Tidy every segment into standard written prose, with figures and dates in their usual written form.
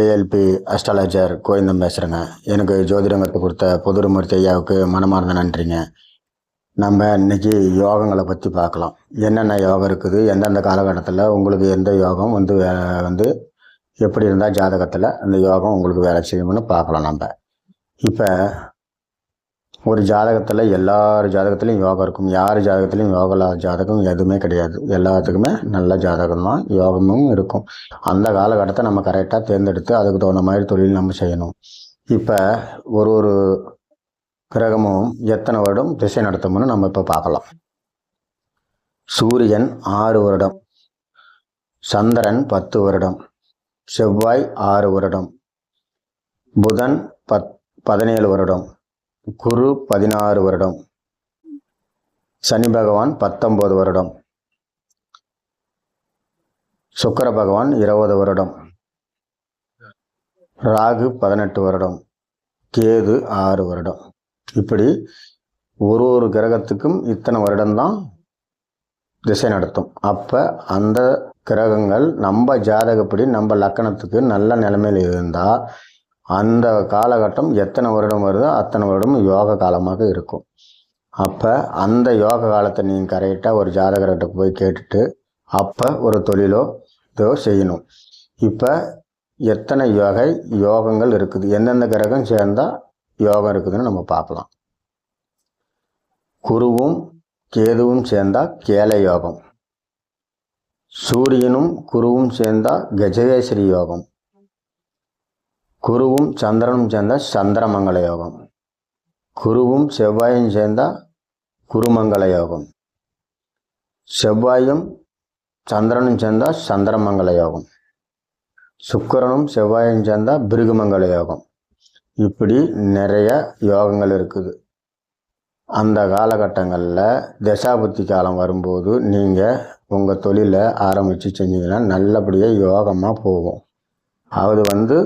ALP astrologer கோவிந்தம் பேசுகிறேங்க. எனக்கு ஜோதிடம் கற்றுக் கொடுத்த புதுமூர்த்தி ஐயாவுக்கு மனமார்ந்த நன்றிங்க. நம்ம இன்னைக்கு யோகங்களை பற்றி பார்க்கலாம். என்னென்ன யோகம் இருக்குது, எந்தெந்த காலகட்டத்தில் உங்களுக்கு எந்த யோகம் வந்து எப்படி இருந்தால் ஜாதகத்தில் அந்த யோகம் உங்களுக்கு வேலை செய்யும்னு பார்க்கலாம். நம்ம இப்போ ஒரு ஜாதகத்தில் எல்லார் ஜாதகத்துலேயும் யோகம் இருக்கும். யார் ஜாதகத்துலேயும் யோகம் இல்லாத ஜாதகம் எதுவுமே கிடையாது. எல்லாத்துக்குமே நல்ல ஜாதகம் தான், யோகமும் இருக்கும். அந்த காலகட்டத்தை நம்ம கரெக்டாக தேர்ந்தெடுத்து அதுக்கு தகுந்த மாதிரி தொழில் நம்ம செய்யணும். இப்போ ஒரு கிரகமும் எத்தனை வருடம் திசை நடத்தும்னு நம்ம இப்போ பார்க்கலாம். சூரியன் 6 வருடம், சந்திரன் 10 வருடம், செவ்வாய் 6 வருடம், புதன் 17 வருடம், குரு 16 வருடம், சனி பகவான் 19 வருடம், சுக்கிர பகவான் 20 வருடம், ராகு 18 வருடம், கேது 6 வருடம். இப்படி ஒரு கிரகத்துக்கும் இத்தனை வருடம்தான் திசை நடத்தும். அப்போ அந்த கிரகங்கள் நம்ம ஜாதகப்படி நம்ம லக்கணத்துக்கு நல்ல நிலைமையில் இருந்தால் அந்த காலகட்டம் எத்தனை வருடம் வருதோ அத்தனை வருடம் யோக காலமாக இருக்கும். அப்போ அந்த யோக காலத்தை நீங்கள் கரெக்டாக ஒரு ஜாதகர்கிட்ட போய் கேட்டுட்டு அப்போ ஒரு தொழிலோ இதோ செய்யணும். இப்போ எத்தனை யோகங்கள் இருக்குது, எந்தெந்த கிரகம் சேர்ந்தால் யோகம் இருக்குதுன்னு நம்ம பார்க்கலாம். குருவும் கேதுவும் சேர்ந்தால் கேலை யோகம், சூரியனும் குருவும் சேர்ந்தால் கஜகேசரி யோகம், குருவும் சந்திரனும் சேர்ந்தால் சந்திரமங்கல யோகம், குருவும் செவ்வாயும் சேர்ந்தால் குருமங்கல யோகம், செவ்வாயும் சந்திரனும் சேர்ந்தால் சந்திரமங்கல யோகம், சுக்கிரனும் செவ்வாயும் சேர்ந்தால் பிருகுமங்கல யோகம். இப்படி நிறைய யோகங்கள் இருக்குது. அந்த காலகட்டங்களில் தசாபுத்தி காலம் வரும்போது நீங்கள் உங்கள் தொழிலை ஆரம்பித்து செஞ்சீங்கன்னா நல்லபடியாக யோகமாக போகும். அது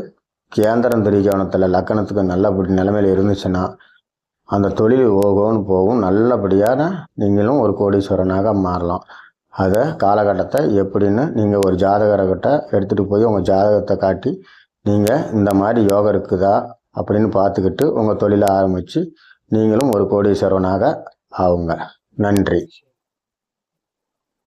கேந்திரம் திரிகோணத்தில் லக்கணத்துக்கு நல்லபடி நிலைமையில் இருந்துச்சுன்னா அந்த தொழில் ஓகோன்னு போகும். நல்லபடியான நீங்களும் ஒரு கோடீஸ்வரனாக மாறலாம். அதை காலகட்டத்தை எப்படின்னு நீங்கள் ஒரு ஜாதகர்கிட்ட எடுத்துகிட்டு போய் உங்கள் ஜாதகத்தை காட்டி நீங்கள் இந்த மாதிரி யோகம் இருக்குதா அப்படின்னு பார்த்துக்கிட்டு உங்கள் தொழிலை ஆரம்பித்து நீங்களும் ஒரு கோடீஸ்வரனாக ஆகுங்க. நன்றி.